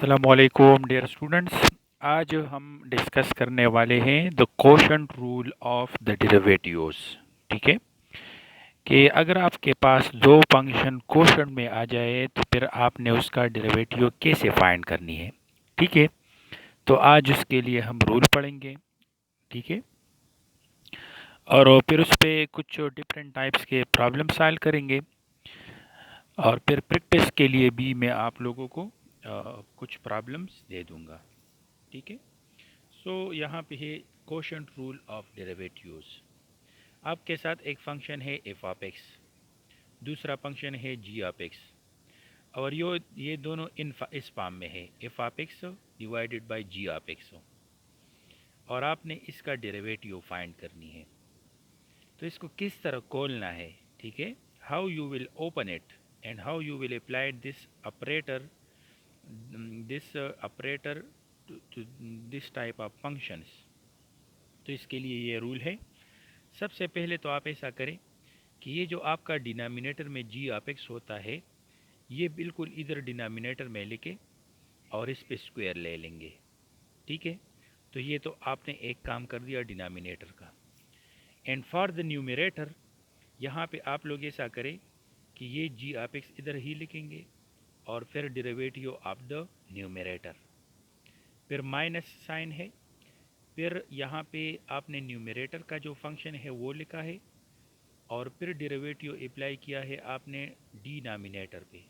अस्सलामुअलैकुम dear students. आज हम डिस्कस करने वाले हैं the quotient rule of the derivatives. ठीक है कि अगर आपके पास दो फंक्शन कोशंट में आ जाए तो फिर आपने उसका डेरिवेटिव कैसे फाइंड करनी है। ठीक है, तो आज उसके लिए हम रूल पढ़ेंगे। ठीक है, और फिर उस पर कुछ डिफरेंट टाइप्स के प्रॉब्लम सॉल्व करेंगे और फिर प्रैक्टिस के लिए भी मैं आप लोगों को कुछ प्रॉब्लम्स दे दूंगा। ठीक है, सो यहाँ पे है कोशंट रूल ऑफ डेरिवेटिव्स। आपके साथ एक फंक्शन है एफ ऑफ एक्स, दूसरा फंक्शन है जी ऑफ एक्स, और ये दोनों इस फॉर्म में है f of x divided by g of x, और आपने इसका डेरिवेटिव फाइंड करनी है। तो इसको किस तरह खोलना है, ठीक है, how you will open it and how you will apply this operator to this type of functions. तो इसके लिए ये रूल है। सबसे पहले तो आप ऐसा करें कि ये जो आपका डिनोमिनेटर में जी अपेक्स होता है, ये बिल्कुल इधर डिनोमिनेटर में लेके और इस पे स्क्वायर ले लेंगे। ठीक है, तो ये तो आपने एक काम कर दिया डिनोमिनेटर का। एंड फॉर द न्यूमरेटर यहाँ पे आप लोग ऐसा करें कि ये जी अपेक्स इधर ही लिखेंगे और फिर डेरिवेटिव ऑफ द न्यूमरेटर, फिर माइनस साइन है, फिर यहाँ पे आपने न्यूमरेटर का जो फंक्शन है वो लिखा है और फिर डेरिवेटिव अप्लाई किया है आपने डिनोमिनेटर पे।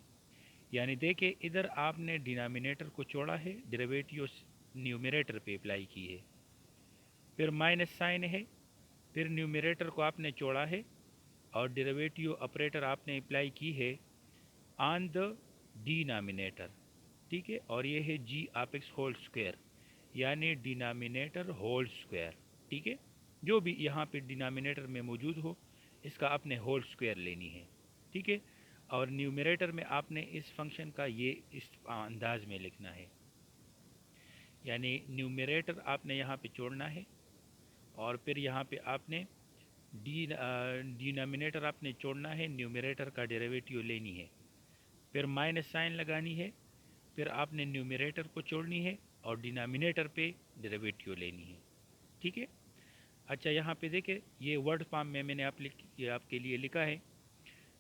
यानी देखिए इधर आपने डिनोमिनेटर को छोड़ा है, डेरिवेटिव न्यूमरेटर पे अप्लाई की है, फिर माइनस साइन है, फिर न्यूमरेटर को आपने छोड़ा है और डेरिवेटिव ऑपरेटर आपने अप्लाई की है ऑन द डिनोमिनेटर। ठीक है, और ये है जी आप एक्स होल स्क्वायर, यानी डिनोमिनेटर होल स्क्वायर। ठीक है, जो भी यहाँ पे डिनोमिनेटर में मौजूद हो इसका आपने होल स्क्वायर लेनी है। ठीक है, और न्यूमरेटर में आपने इस फंक्शन का ये इस अंदाज में लिखना है, यानी न्यूमरेटर आपने यहाँ पे छोड़ना है और फिर यहाँ पे आपने डिनोमिनेटर आपने छोड़ना है, न्यूमरेटर का डेरिवेटिव लेनी है, फिर माइनस साइन लगानी है, फिर आपने न्यूमरेटर को छोड़नी है और डिनोमिनेटर पे डेरिवेटिव लेनी है। ठीक है, अच्छा यहाँ पे देखें ये वर्ड फॉर्म में मैंने ये आपके लिए लिखा है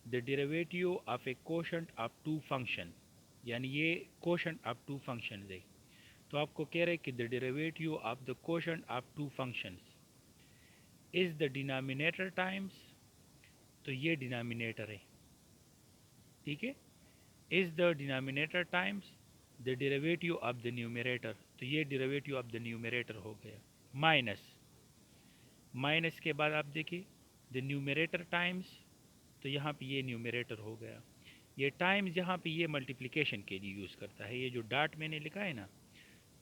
the derivative of a quotient of two functions, यानी ये कोशंट ऑफ टू फंक्शन है। तो आपको कह रहे हैं कि the derivative of the quotient of two functions is the denominator times, तो ये डिनोमिनेटर है। ठीक है, is the denominator times the derivative of the numerator, तो ये डेरिवेटिव ऑफ द न्यूमरेटर हो गया, माइनस माइनस के बाद आप देखिए द न्यूमरेटर टाइम्स, तो यहाँ पे ये न्यूमरेटर हो गया, ये टाइम्स यहाँ पे ये मल्टीप्लिकेशन के लिए यूज़ करता है। ये जो डाट मैंने लिखा है ना,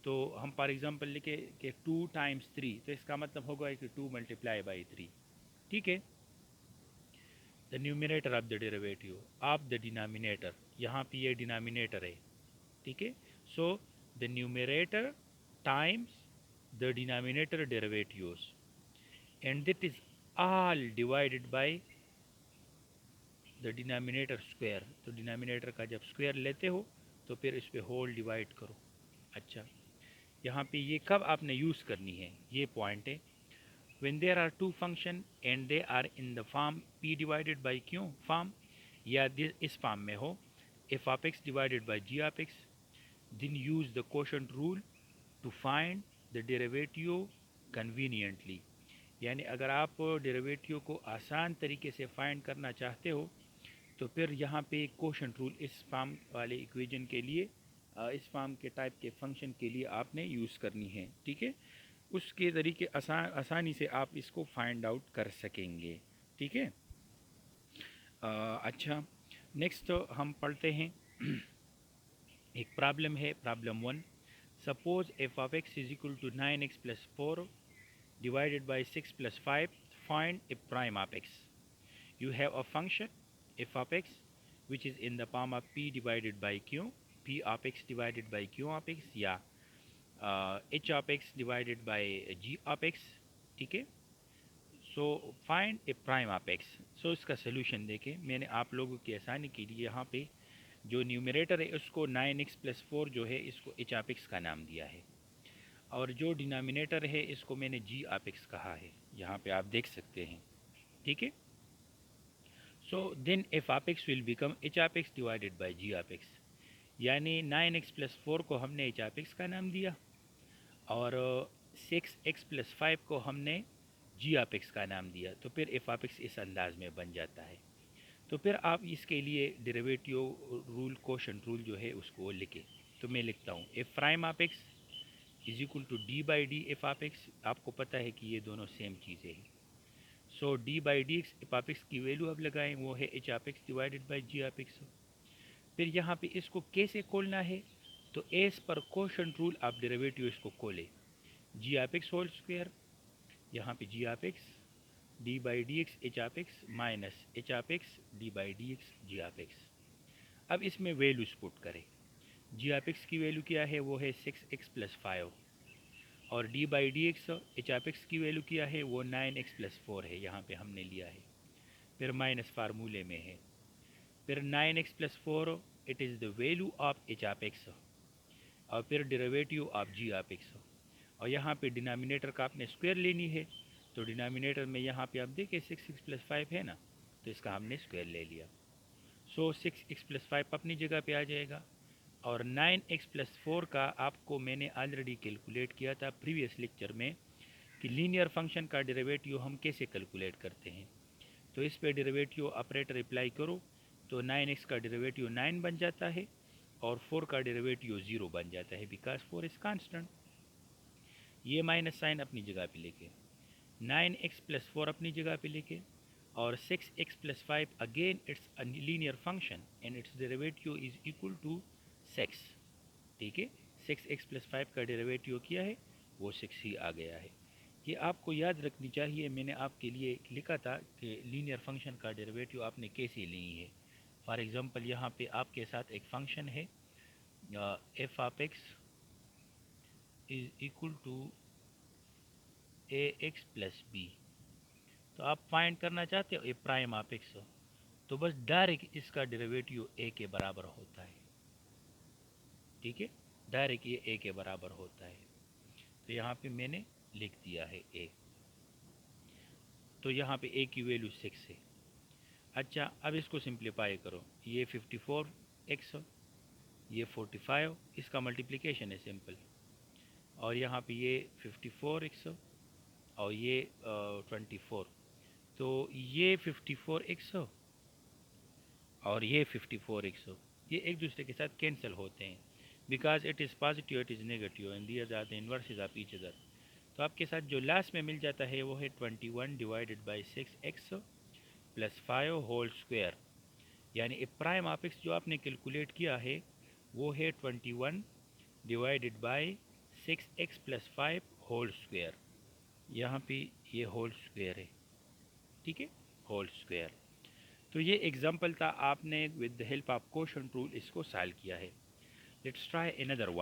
तो हम फॉर एग्जांपल लिखे कि 2 टाइम्स 3, तो इसका मतलब होगा कि 2 मल्टीप्लाई बाई 3। ठीक है, the numerator of the derivative of the denominator, यहाँ पे ये डिनोमिनेटर है। ठीक है, so the numerator times the denominator derivatives and that is all divided by the denominator square. तो डिनोमिनेटर का जब स्क्वायर लेते हो तो फिर इस पे होल डिवाइड करो। अच्छा, यहाँ पे ये कब आपने यूज़ करनी है, ये पॉइंट है। when there are two function and they are in the form p divided by q form, या इस फॉर्म में हो f of x divided by g of x, then use the quotient rule to find the derivative conveniently। यानी अगर आप derivative को आसान तरीके से फाइंड करना चाहते हो तो फिर यहाँ पे कोशंट रूल इस फॉर्म वाले इक्वेशन के लिए, इस फॉर्म के टाइप के फंक्शन के लिए आपने यूज़ करनी है। ठीक है, उसके ज़रिए आसानी से आप इसको फाइंड आउट कर सकेंगे। ठीक है, अच्छा, नेक्स्ट हम पढ़ते हैं एक प्रॉब्लम है, problem 1। Suppose f of x is equal to 9x plus 4 divided by 6 plus 5, find a prime of x. You have a function f of x which is in the form of p divided by q, p of x divided by q of x, या h of x divided by g of x। ठीक है, so find a prime of X. So इसका solution देखें, मैंने आप लोगों की आसानी के लिए यहाँ पे जो न्यूमरेटर है उसको 9x+4 जो है इसको एच आप एक्स का नाम दिया है, और जो डिनोमिनेटर है इसको मैंने जी आप एक्स कहा है, यहाँ पे आप देख सकते हैं। ठीक है, सो देन एफ आप x will become H of x divided by ji of x, यानी 9x+4 को हमने एच आप एक्स का नाम दिया और 6x+5 को हमने जी आप एक्स का नाम दिया, तो फिर एफ आप एक्स इस अंदाज में बन जाता है। तो फिर आप इसके लिए डेरिवेटिव रूल, कोशेंट रूल जो है उसको लिखें। तो मैं लिखता हूँ F prime of x is equal to D by D F आप एक्स। आपको पता है कि ये दोनों सेम चीज़ें हैं। So D by D X F आप एक्स की वैल्यू अब लगाएं, वो है H of x divided by ji of x. फिर यहाँ पे इसको कैसे खोलना है, तो एस पर कोशेंट रूल आप डेरिवेटिव इसको खोले, जी आप एक्स होल स्क्वायर, यहाँ पे G of X D by D X H of X minus H of X D by D X G of X. अब इसमें वैल्यूज पुट करें। जी of X की value क्या है, वो है 6x+5, और D by D X H of X की वैल्यू क्या है, वो 9x+4 है, यहाँ पे हमने लिया है, फिर माइनस फार्मूले में है, फिर 9x+4 it is the value of H of x, और फिर derivative of ji of x, और यहाँ पे डिनोमिनेटर का आपने स्क्वायर लेनी है, तो डिनोमिनेटर में यहाँ पे आप देखिए 6x+5 है ना, तो इसका हमने स्क्वायर ले लिया। सो 6x+5 अपनी जगह पे आ जाएगा, और 9x+4 का आपको मैंने ऑलरेडी कैलकुलेट किया था प्रीवियस लेक्चर में कि लीनियर फंक्शन का डेरिवेटिव हम कैसे कैलकुलेट करते हैं। तो इस पे डेरिवेटिव ऑपरेटर अप्लाई करो, तो 9x का डेरिवेटिव 9 बन जाता है और 4 का डेरिवेटिव 0 बन जाता है, बिकॉज 4 इज़ कांस्टेंट। ये माइनस साइन अपनी जगह पे लेके 9x+4 अपनी जगह पे लेके, और 6x+5 again it's a linear function and its derivative is equal to 6। ठीक है, 6x+5 का डेरिवेटिव किया है वो 6 ही आ गया है। ये आपको याद रखनी चाहिए, मैंने आपके लिए लिखा था कि लीनियर फंक्शन का डेरिवेटिव आपने कैसे ली है। फॉर एग्ज़ाम्पल यहाँ पे आपके साथ एक फंक्शन है एफ आप x is equal to a x plus b, तो आप फाइंड करना चाहते हो ए प्राइम आप एक्स, तो बस डायरेक्ट इसका डेरिवेटिव ए के बराबर होता है। ठीक है, डायरेक्ट ये ए के बराबर होता है, तो यहाँ पे मैंने लिख दिया है ए, तो यहाँ पे ए की वैल्यू 6 है। अच्छा, अब इसको सिंप्लीफाई करो, ये 54x, ये 45, इसका मल्टीप्लिकेशन है सिंपल, और यहाँ पे ये 54x और ये 24, तो ये 54x और ये 54x ये एक दूसरे के साथ कैंसिल होते हैं, because it is positive it is negative and there are the inverses of each other. तो आपके साथ जो लास्ट में मिल जाता है वो है 21 divided by 6x plus 5 whole square, यानी ए प्राइम ऑफ एक्स जो आपने कैलकुलेट किया है वो है 21 divided by 6x plus 5 whole square, यहाँ पे ये होल स्क्वायर है। ठीक है, होल स्क्वायर। तो ये एग्जाम्पल था, आपने with the help of quotient rule इसको सॉल्व किया है। Let's try another one.